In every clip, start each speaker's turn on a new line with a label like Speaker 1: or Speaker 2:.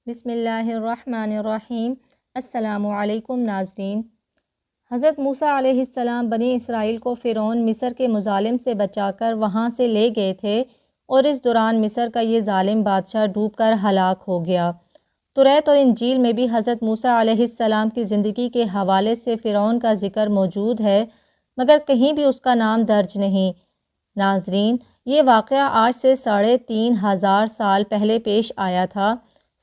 Speaker 1: بسم اللہ الرحمن الرحیم۔ السلام علیکم ناظرین۔ حضرت موسیٰ علیہ السلام بنی اسرائیل کو فرعون مصر کے مظالم سے بچا کر وہاں سے لے گئے تھے، اور اس دوران مصر کا یہ ظالم بادشاہ ڈوب کر ہلاک ہو گیا۔ توریت اور انجیل میں بھی حضرت موسیٰ علیہ السلام کی زندگی کے حوالے سے فرعون کا ذکر موجود ہے، مگر کہیں بھی اس کا نام درج نہیں۔ ناظرین، یہ واقعہ آج سے 3500 سال پہلے پیش آیا تھا۔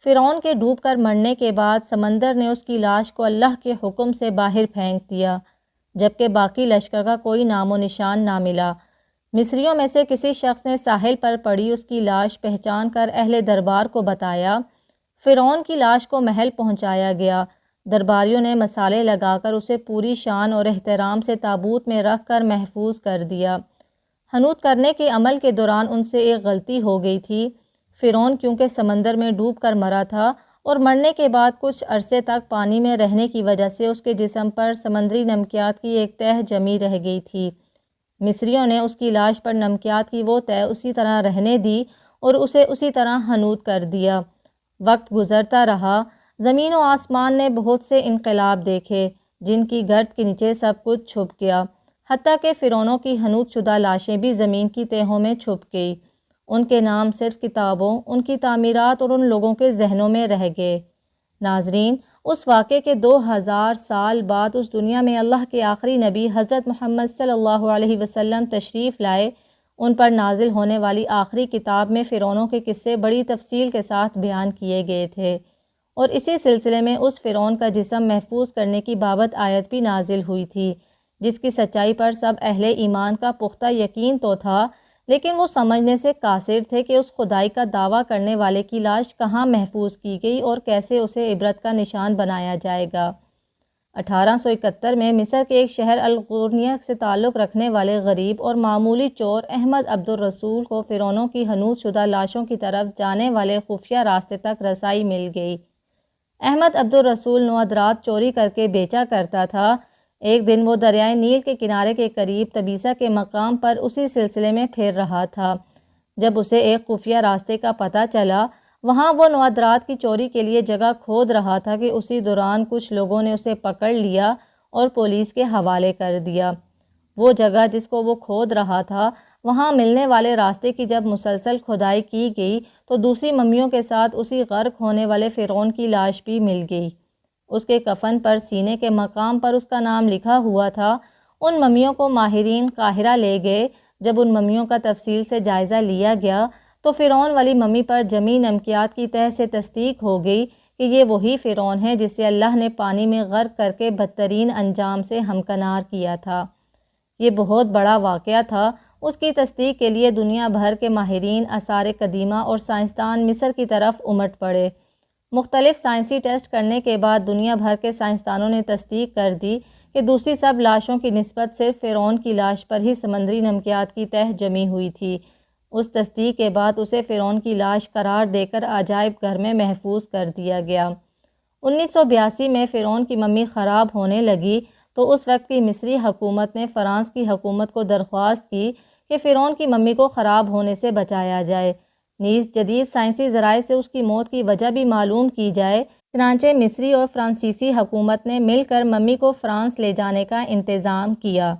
Speaker 1: فرعون کے ڈوب کر مرنے کے بعد سمندر نے اس کی لاش کو اللہ کے حکم سے باہر پھینک دیا، جبکہ باقی لشکر کا کوئی نام و نشان نہ ملا۔ مصریوں میں سے کسی شخص نے ساحل پر پڑی اس کی لاش پہچان کر اہل دربار کو بتایا۔ فرعون کی لاش کو محل پہنچایا گیا۔ درباریوں نے مصالے لگا کر اسے پوری شان اور احترام سے تابوت میں رکھ کر محفوظ کر دیا۔ حنوط کرنے کے عمل کے دوران ان سے ایک غلطی ہو گئی تھی۔ فرعون کیونکہ سمندر میں ڈوب کر مرا تھا اور مرنے کے بعد کچھ عرصے تک پانی میں رہنے کی وجہ سے اس کے جسم پر سمندری نمکیات کی ایک تہہ جمی رہ گئی تھی۔ مصریوں نے اس کی لاش پر نمکیات کی وہ تہہ اسی طرح رہنے دی اور اسے اسی طرح حنوط کر دیا۔ وقت گزرتا رہا، زمین و آسمان نے بہت سے انقلاب دیکھے، جن کی گرد کے نیچے سب کچھ چھپ گیا، حتیٰ کہ فرعونوں کی حنوط شدہ لاشیں بھی زمین کی تہوں میں چھپ گئی۔ ان کے نام صرف کتابوں، ان کی تعمیرات اور ان لوگوں کے ذہنوں میں رہ گئے۔ ناظرین، اس واقعے کے 2000 سال بعد اس دنیا میں اللہ کے آخری نبی حضرت محمد صلی اللہ علیہ وسلم تشریف لائے۔ ان پر نازل ہونے والی آخری کتاب میں فرعونوں کے قصے بڑی تفصیل کے ساتھ بیان کیے گئے تھے، اور اسی سلسلے میں اس فرعون کا جسم محفوظ کرنے کی بابت آیت بھی نازل ہوئی تھی، جس کی سچائی پر سب اہل ایمان کا پختہ یقین تو تھا، لیکن وہ سمجھنے سے قاصر تھے کہ اس خدائی کا دعویٰ کرنے والے کی لاش کہاں محفوظ کی گئی اور کیسے اسے عبرت کا نشان بنایا جائے گا۔ 1871 میں مصر کے ایک شہر القرنیہ سے تعلق رکھنے والے غریب اور معمولی چور احمد عبد الرسول کو فرعونوں کی حنوط شدہ لاشوں کی طرف جانے والے خفیہ راستے تک رسائی مل گئی۔ احمد عبد الرسول نوادرات چوری کر کے بیچا کرتا تھا۔ ایک دن وہ دریائے نیل کے کنارے کے قریب تبیسہ کے مقام پر اسی سلسلے میں پھر رہا تھا، جب اسے ایک خفیہ راستے کا پتہ چلا۔ وہاں وہ نوادرات کی چوری کے لیے جگہ کھود رہا تھا کہ اسی دوران کچھ لوگوں نے اسے پکڑ لیا اور پولیس کے حوالے کر دیا۔ وہ جگہ جس کو وہ کھود رہا تھا، وہاں ملنے والے راستے کی جب مسلسل کھدائی کی گئی تو دوسری ممیوں کے ساتھ اسی غرق ہونے والے فرعون کی لاش بھی مل گئی۔ اس کے کفن پر سینے کے مقام پر اس کا نام لکھا ہوا تھا۔ ان ممیوں کو ماہرین قاہرہ لے گئے۔ جب ان ممیوں کا تفصیل سے جائزہ لیا گیا تو فرعون والی ممی پر جمی نمکیات کی تہہ سے تصدیق ہو گئی کہ یہ وہی فرعون ہے جسے اللہ نے پانی میں غرق کر کے بدترین انجام سے ہمکنار کیا تھا۔ یہ بہت بڑا واقعہ تھا۔ اس کی تصدیق کے لیے دنیا بھر کے ماہرین، آثار قدیمہ اور سائنسدان مصر کی طرف امٹ پڑے۔ مختلف سائنسی ٹیسٹ کرنے کے بعد دنیا بھر کے سائنسدانوں نے تصدیق کر دی کہ دوسری سب لاشوں کی نسبت صرف فرعون کی لاش پر ہی سمندری نمکیات کی تہہ جمی ہوئی تھی۔ اس تصدیق کے بعد اسے فرعون کی لاش قرار دے کر عجائب گھر میں محفوظ کر دیا گیا۔ 1982 میں فرعون کی ممی خراب ہونے لگی تو اس وقت کی مصری حکومت نے فرانس کی حکومت کو درخواست کی کہ فرعون کی ممی کو خراب ہونے سے بچایا جائے، نیز جدید سائنسی ذرائع سے اس کی موت کی وجہ بھی معلوم کی جائے۔ چنانچہ مصری اور فرانسیسی حکومت نے مل کر ممی کو فرانس لے جانے کا انتظام کیا۔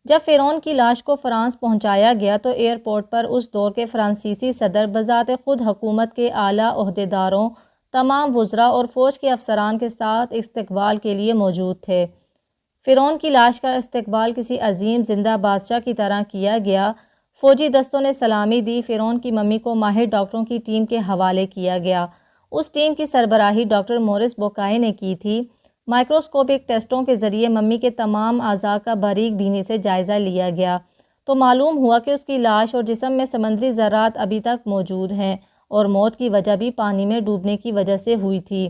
Speaker 1: جب فرعون کی لاش کو فرانس پہنچایا گیا تو ایئرپورٹ پر اس دور کے فرانسیسی صدر بذات خود حکومت کے اعلیٰ عہدیداروں، تمام وزراء اور فوج کے افسران کے ساتھ استقبال کے لیے موجود تھے۔ فرعون کی لاش کا استقبال کسی عظیم زندہ بادشاہ کی طرح کیا گیا۔ فوجی دستوں نے سلامی دی۔ فرعون کی ممی کو ماہر ڈاکٹروں کی ٹیم کے حوالے کیا گیا۔ اس ٹیم کی سربراہی ڈاکٹر مورس بوکائے نے کی تھی۔ مائکروسکوپک ٹیسٹوں کے ذریعے ممی کے تمام اعضاء کا باریک بینی سے جائزہ لیا گیا تو معلوم ہوا کہ اس کی لاش اور جسم میں سمندری ذرات ابھی تک موجود ہیں، اور موت کی وجہ بھی پانی میں ڈوبنے کی وجہ سے ہوئی تھی۔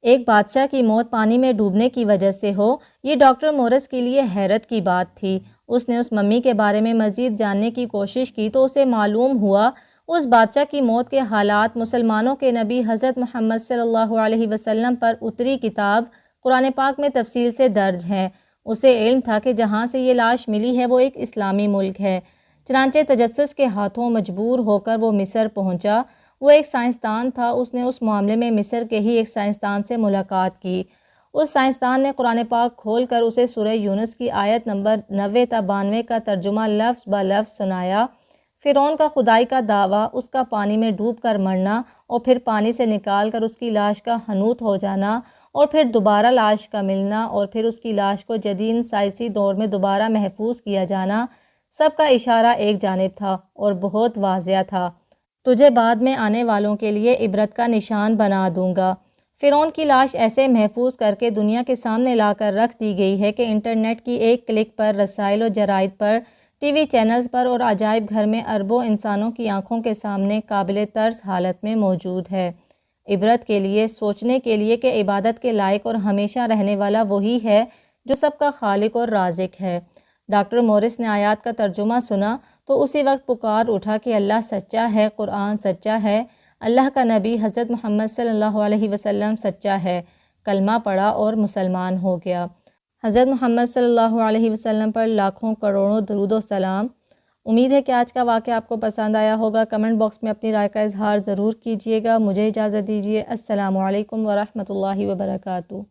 Speaker 1: ایک بادشاہ کی موت پانی میں ڈوبنے کی وجہ سے ہو، یہ ڈاکٹر مورس کے لیے حیرت کی بات تھی۔ اس نے اس ممی کے بارے میں مزید جاننے کی کوشش کی تو اسے معلوم ہوا اس بادشاہ کی موت کے حالات مسلمانوں کے نبی حضرت محمد صلی اللہ علیہ وسلم پر اتری کتاب قرآن پاک میں تفصیل سے درج ہیں۔ اسے علم تھا کہ جہاں سے یہ لاش ملی ہے وہ ایک اسلامی ملک ہے۔ چنانچہ تجسس کے ہاتھوں مجبور ہو کر وہ مصر پہنچا۔ وہ ایک سائنسدان تھا، اس نے اس معاملے میں مصر کے ہی ایک سائنسدان سے ملاقات کی۔ اس سائنسدان نے قرآن پاک کھول کر اسے سورہ یونس کی آیت نمبر 90 تا 92 کا ترجمہ لفظ بہ لفظ سنایا۔ فرعون کا خدائی کا دعویٰ، اس کا پانی میں ڈوب کر مرنا اور پھر پانی سے نکال کر اس کی لاش کا حنوط ہو جانا اور پھر دوبارہ لاش کا ملنا اور پھر اس کی لاش کو جدید سائنسی دور میں دوبارہ محفوظ کیا جانا، سب کا اشارہ ایک جانب تھا اور بہت واضح تھا۔ تجھے بعد میں آنے والوں کے لیے عبرت کا نشان بنا دوں گا۔ فرعون کی لاش ایسے محفوظ کر کے دنیا کے سامنے لا کر رکھ دی گئی ہے کہ انٹرنیٹ کی ایک کلک پر رسائل و جرائد پر، ٹی وی چینلز پر اور عجائب گھر میں اربوں انسانوں کی آنکھوں کے سامنے قابل طرز حالت میں موجود ہے۔ عبرت کے لیے، سوچنے کے لیے کہ عبادت کے لائق اور ہمیشہ رہنے والا وہی ہے جو سب کا خالق اور رازق ہے۔ ڈاکٹر مورس نے آیات کا ترجمہ سنا تو اسی وقت پکار اٹھا کہ اللہ سچا ہے، قرآن سچا ہے، اللہ کا نبی حضرت محمد صلی اللہ علیہ وسلم سچا ہے۔ کلمہ پڑھا اور مسلمان ہو گیا۔ حضرت محمد صلی اللہ علیہ وسلم پر لاکھوں کروڑوں درود و سلام۔ امید ہے کہ آج کا واقعہ آپ کو پسند آیا ہوگا۔ کمنٹ باکس میں اپنی رائے کا اظہار ضرور کیجیے گا۔ مجھے اجازت دیجیے۔ السلام علیکم ورحمۃ اللہ وبرکاتہ۔